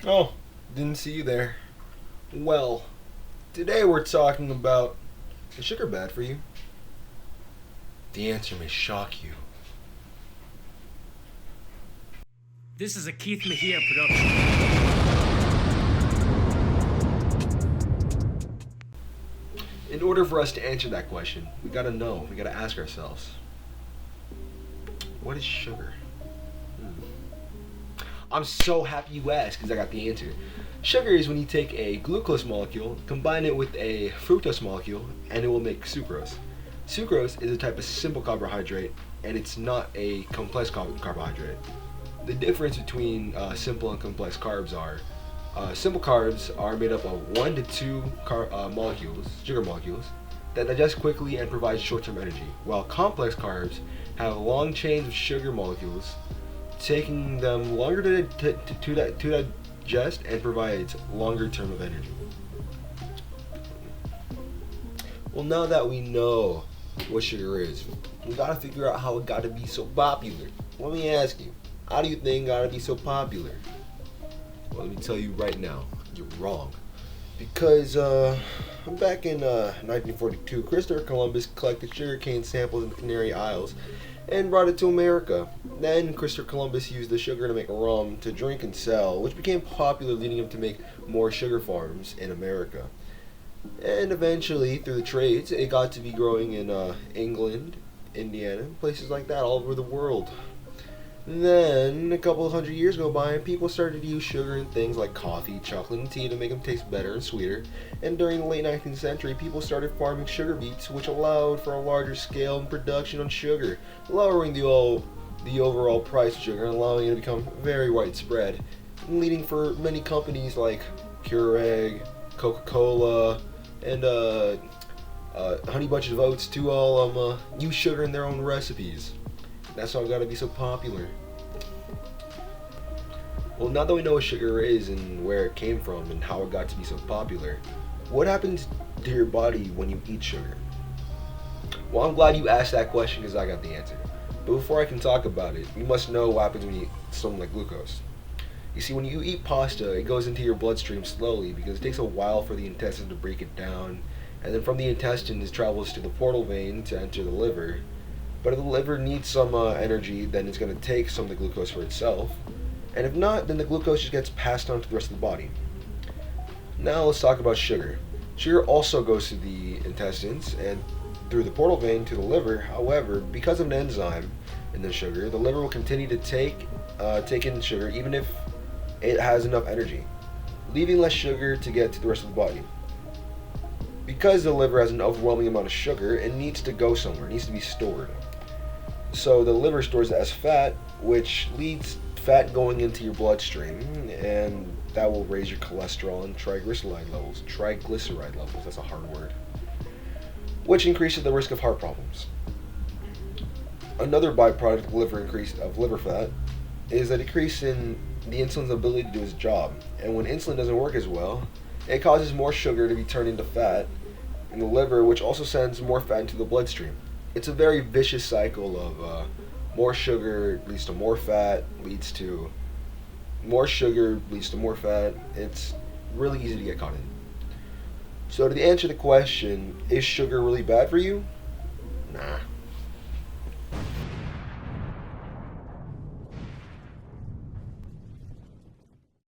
Oh, didn't see you there. Well, today we're talking about is sugar bad for you? The answer may shock you. This is a Keith Mejia production. In order for us to answer that question, we gotta ask ourselves, what is sugar? I'm so happy you asked because I got the answer. Sugar is when you take a glucose molecule, combine it with a fructose molecule, and it will make sucrose. Sucrose is a type of simple carbohydrate, and it's not a complex carbohydrate. The difference between simple and complex carbs are simple carbs are made up of one to two molecules, sugar molecules, that digest quickly and provide short-term energy, while complex carbs have long chains of sugar molecules, taking them longer to digest and provides longer term of energy. Well, now that we know what sugar is, we gotta figure out how it got to be so popular. Let me ask you, how do you think it got to be so popular? Well, let me tell you right now, you're wrong. Because back in 1942, Christopher Columbus collected sugarcane samples in the Canary Isles and brought it to America. Then Christopher Columbus used the sugar to make rum to drink and sell, which became popular, leading him to make more sugar farms in America. And eventually, through the trades, it got to be growing in England, Indiana, places like that all over the world. Then, a couple of hundred years go by, and people started to use sugar in things like coffee, chocolate, and tea to make them taste better and sweeter. And during the late 19th century, people started farming sugar beets, which allowed for a larger scale and production on sugar, lowering the overall price of sugar and allowing it to become very widespread, leading for many companies like Keurig, Coca-Cola, and Honey Bunches of Oats to all use sugar in their own recipes. That's how it got to be so popular. Well, now that we know what sugar is and where it came from and how it got to be so popular, what happens to your body when you eat sugar? Well, I'm glad you asked that question because I got the answer. But before I can talk about it, you must know what happens when you eat something like glucose. You see, when you eat pasta, it goes into your bloodstream slowly because it takes a while for the intestine to break it down, and then from the intestine it travels to the portal vein to enter the liver. But if the liver needs some energy, then it's going to take some of the glucose for itself. And if not, then the glucose just gets passed on to the rest of the body. Now let's talk about sugar. Sugar also goes to the intestines and through the portal vein to the liver. However, because of an enzyme in the sugar, the liver will continue to take in sugar even if it has enough energy, leaving less sugar to get to the rest of the body. Because the liver has an overwhelming amount of sugar, it needs to go somewhere. It needs to be stored. So the liver stores it as fat, which leads fat going into your bloodstream, and that will raise your cholesterol and triglyceride levels. Triglyceride levels, that's a hard word. Which increases the risk of heart problems. Another byproduct of liver fat is a decrease in the insulin's ability to do its job. And when insulin doesn't work as well, it causes more sugar to be turned into fat in the liver, which also sends more fat into the bloodstream. It's a very vicious cycle of more sugar leads to more fat, leads to more sugar, leads to more fat. It's really easy to get caught in. So to answer the question, is sugar really bad for you? Nah.